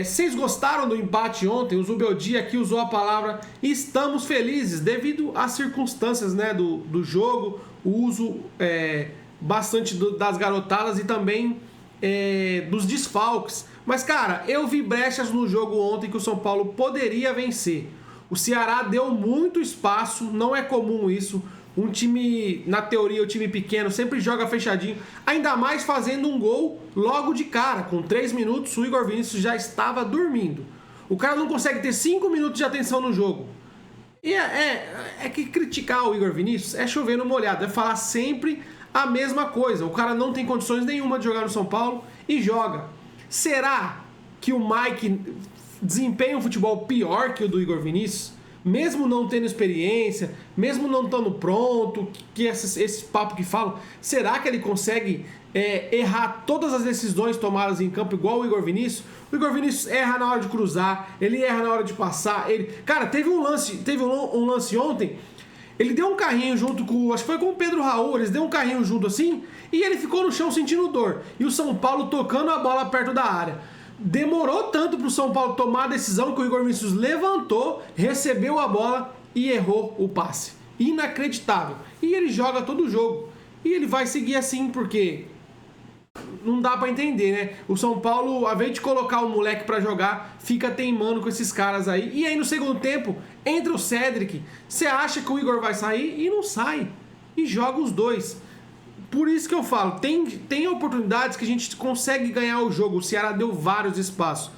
Vocês gostaram do empate ontem? O Zubeldia aqui usou a palavra estamos felizes devido às circunstâncias, né, do jogo, o uso bastante das garotadas e também dos desfalques. Mas, cara, eu vi brechas no jogo ontem que o São Paulo poderia vencer. O Ceará deu muito espaço, não é comum isso. Um time, na teoria, o time pequeno sempre joga fechadinho, ainda mais fazendo um gol logo de cara. Com 3 minutos, o Igor Vinícius já estava dormindo. O cara não consegue ter 5 minutos de atenção no jogo. E é que criticar o Igor Vinícius é chover no molhado, é falar sempre a mesma coisa. O cara não tem condições nenhuma de jogar no São Paulo e joga. Será que o Mike desempenha um futebol pior que o do Igor Vinícius? Mesmo não tendo experiência, mesmo não estando pronto, que esse papo que falam, será que ele consegue errar todas as decisões tomadas em campo igual o Igor Vinícius? O Igor Vinícius erra na hora de cruzar, ele erra na hora de passar. Cara, teve um lance ontem, ele deu um carrinho junto com, acho que foi com o Pedro Raul, eles deu um carrinho junto assim, e ele ficou no chão sentindo dor. E o São Paulo tocando a bola perto da área. Demorou tanto para o São Paulo tomar a decisão que o Igor Vinícius levantou, recebeu a bola e errou o passe. Inacreditável. E ele joga todo o jogo. E ele vai seguir assim porque não dá para entender, né? O São Paulo, ao invés de colocar o moleque para jogar, fica teimando com esses caras aí. E aí no segundo tempo, entra o Cédric. Você acha que o Igor vai sair? E não sai. E joga os dois. Por isso que eu falo, tem oportunidades que a gente consegue ganhar o jogo. O Ceará deu vários espaços.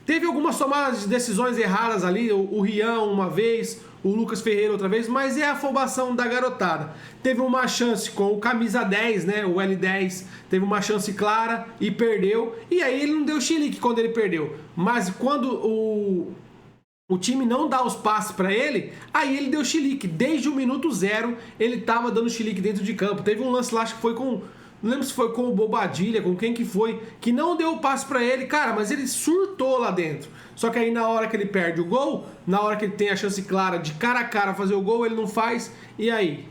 Teve algumas tomadas de decisões erradas ali, o Rian uma vez, o Lucas Ferreira outra vez, mas é a afobação da garotada. Teve uma chance com o camisa 10, né, o L10, teve uma chance clara e perdeu. E aí ele não deu chilique quando ele perdeu. Mas quando o time não dá os passes para ele, aí ele deu chilique. Desde o minuto 0, ele tava dando chilique dentro de campo. Teve um lance lá, acho que foi com... Não lembro se foi com o Bobadilha, com quem que foi, que não deu o passe para ele. Cara, mas ele surtou lá dentro. Só que aí na hora que ele perde o gol, na hora que ele tem a chance clara de cara a cara fazer o gol, ele não faz. E aí?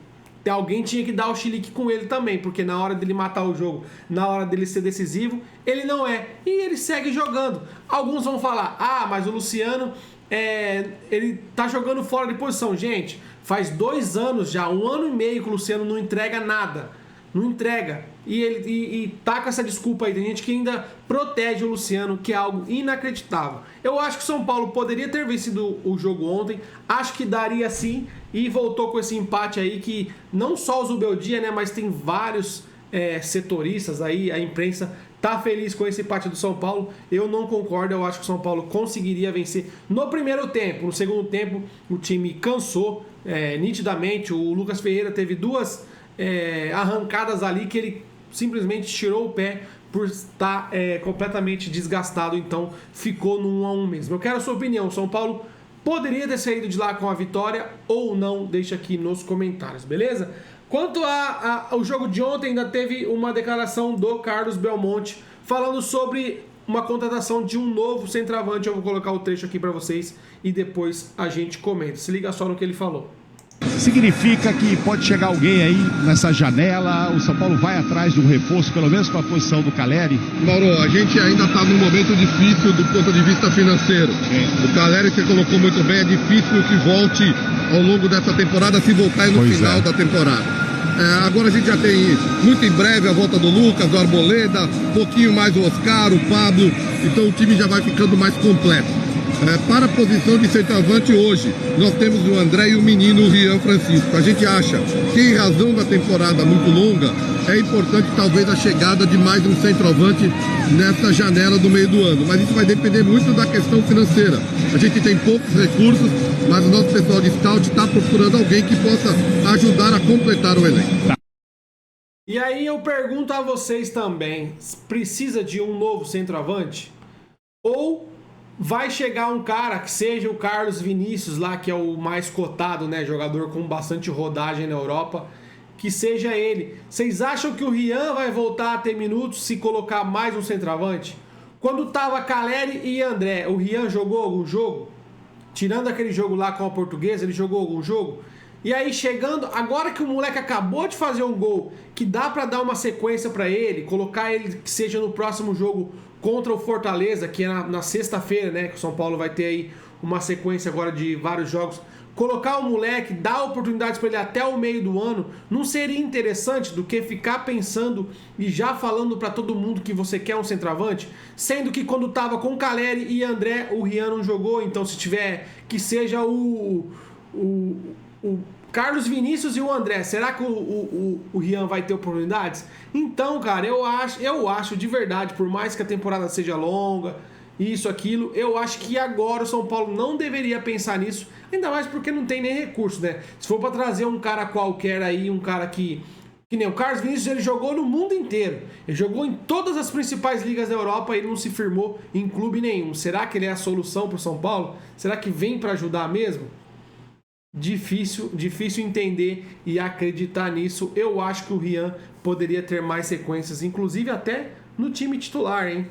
Alguém tinha que dar o chilique com ele também, porque na hora dele matar o jogo, na hora dele ser decisivo, ele não é. E ele segue jogando. Alguns vão falar, mas o Luciano... ele tá jogando fora de posição. Gente, faz 2 anos já, 1 ano e meio que o Luciano não entrega nada. Não entrega. E tá com essa desculpa aí. Tem gente que ainda protege o Luciano, que é algo inacreditável. Eu acho que o São Paulo poderia ter vencido o jogo ontem. Acho que daria sim. E voltou com esse empate aí que não só o Zubeldia, né, mas tem vários setoristas aí, a imprensa tá feliz com esse empate do São Paulo. Eu não concordo, eu acho que o São Paulo conseguiria vencer no primeiro tempo. No segundo tempo, o time cansou nitidamente. O Lucas Ferreira teve 2 arrancadas ali que ele simplesmente tirou o pé por estar completamente desgastado. Então, ficou no 1-1 mesmo. Eu quero a sua opinião. O São Paulo poderia ter saído de lá com a vitória ou não? Deixa aqui nos comentários, beleza? Quanto ao jogo de ontem, ainda teve uma declaração do Carlos Belmonte falando sobre uma contratação de um novo centroavante. Eu vou colocar o trecho aqui para vocês e depois a gente comenta. Se liga só no que ele falou. Significa que pode chegar alguém aí nessa janela, o São Paulo vai atrás de um reforço, pelo menos para a posição do Caleri? Mauro, a gente ainda está num momento difícil do ponto de vista financeiro. O Caleri, você colocou muito bem, é difícil que volte ao longo dessa temporada, se voltar no final da temporada. Agora a gente já tem muito em breve a volta do Lucas, do Arboleda, um pouquinho mais o Oscar, o Pablo, então o time já vai ficando mais completo. Para a posição de centroavante hoje, nós temos o André e o menino, o Rian Francisco. A gente acha que, em razão da temporada muito longa, é importante talvez a chegada de mais um centroavante nessa janela do meio do ano. Mas isso vai depender muito da questão financeira. A gente tem poucos recursos, mas o nosso pessoal de scout está procurando alguém que possa ajudar a completar o elenco. E aí eu pergunto a vocês também, precisa de um novo centroavante? Ou vai chegar um cara que seja o Carlos Vinícius lá, que é o mais cotado, né, jogador com bastante rodagem na Europa, que seja ele. Vocês acham que o Rian vai voltar a ter minutos se colocar mais um centroavante? Quando tava Caleri e André, o Rian jogou algum jogo? Tirando aquele jogo lá com a Portuguesa, ele jogou algum jogo? E aí chegando, agora que o moleque acabou de fazer um gol, que dá pra dar uma sequência pra ele, colocar ele que seja no próximo jogo contra o Fortaleza, que é na sexta-feira, né, que o São Paulo vai ter aí uma sequência agora de vários jogos, colocar o moleque, dar oportunidades para ele até o meio do ano, não seria interessante do que ficar pensando e já falando para todo mundo que você quer um centroavante? Sendo que quando tava com Caleri e André, o Rian não jogou, então se tiver que seja o Carlos Vinícius e o André, será que o Rian vai ter oportunidades? Então, cara, eu acho de verdade, por mais que a temporada seja longa, isso, aquilo, eu acho que agora o São Paulo não deveria pensar nisso, ainda mais porque não tem nem recurso, né? Se for para trazer um cara qualquer aí, um cara que nem o Carlos Vinícius, ele jogou no mundo inteiro, ele jogou em todas as principais ligas da Europa e ele não se firmou em clube nenhum. Será que ele é a solução para o São Paulo? Será que vem para ajudar mesmo? Difícil entender e acreditar nisso. Eu acho que o Rian poderia ter mais sequências, inclusive até no time titular, hein?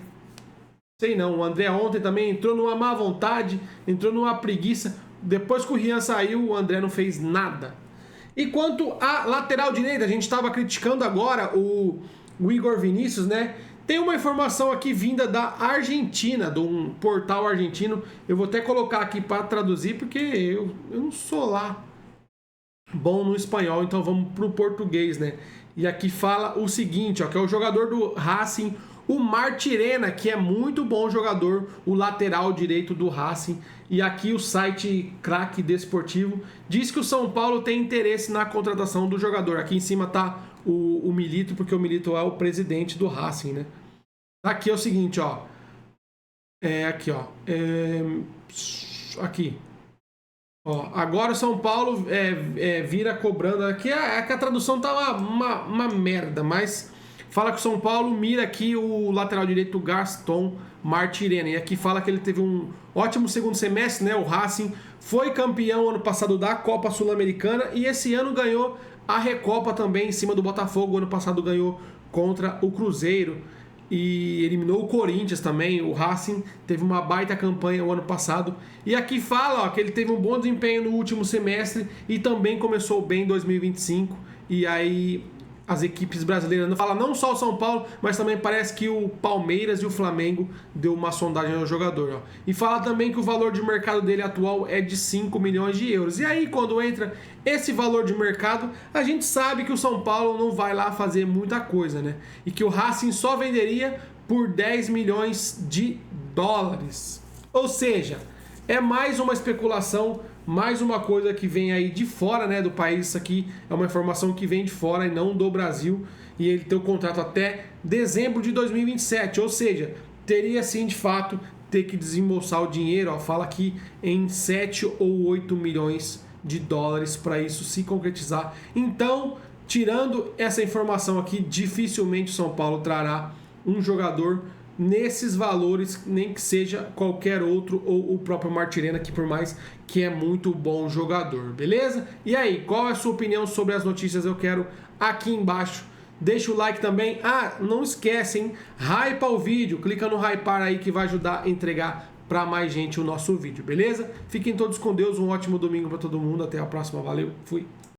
Sei não, o André ontem também entrou numa má vontade, entrou numa preguiça. Depois que o Rian saiu, o André não fez nada. E quanto à lateral direita, a gente estava criticando agora o Igor Vinícius, né? Tem uma informação aqui vinda da Argentina, de um portal argentino. Eu vou até colocar aqui para traduzir, porque eu não sou lá bom no espanhol, então vamos para o português, né? E aqui fala o seguinte, ó, que é o jogador do Racing, o Martirena, que é muito bom jogador, o lateral direito do Racing. E aqui o site Craque Desportivo diz que o São Paulo tem interesse na contratação do jogador. Aqui em cima tá o Milito, porque o Milito é o presidente do Racing, né? Aqui é o seguinte, ó. Aqui. Ó, agora o São Paulo vira cobrando. Aqui é que a tradução tá uma merda, mas fala que o São Paulo mira aqui o lateral direito Gaston Martirena. E aqui fala que ele teve um ótimo segundo semestre, né? O Racing foi campeão ano passado da Copa Sul-Americana e esse ano ganhou a Recopa também em cima do Botafogo. Ano passado ganhou contra o Cruzeiro e eliminou o Corinthians também. O Racing teve uma baita campanha o ano passado. E aqui fala, ó, que ele teve um bom desempenho no último semestre e também começou bem em 2025. E aí as equipes brasileiras, não fala não só o São Paulo, mas também parece que o Palmeiras e o Flamengo deu uma sondagem ao jogador, ó. E fala também que o valor de mercado dele atual é de 5 milhões de euros. E aí, quando entra esse valor de mercado, a gente sabe que o São Paulo não vai lá fazer muita coisa, né? E que o Racing só venderia por 10 milhões de dólares. Ou seja, é mais uma especulação, mais uma coisa que vem aí de fora, né, do país. Isso aqui é uma informação que vem de fora e não do Brasil. E ele tem o contrato até dezembro de 2027. Ou seja, teria sim, de fato, ter que desembolsar o dinheiro. Ó, fala aqui em 7 ou 8 milhões de dólares para isso se concretizar. Então, tirando essa informação aqui, dificilmente o São Paulo trará um jogador nesses valores, nem que seja qualquer outro ou o próprio Martirena, que por mais que é muito bom jogador, beleza? E aí, qual é a sua opinião sobre as notícias? Eu quero aqui embaixo. Deixa o like também. Ah, não esquece, hein? Hypa o vídeo, clica no hypar aí que vai ajudar a entregar para mais gente o nosso vídeo, beleza? Fiquem todos com Deus, um ótimo domingo para todo mundo, até a próxima, valeu, fui!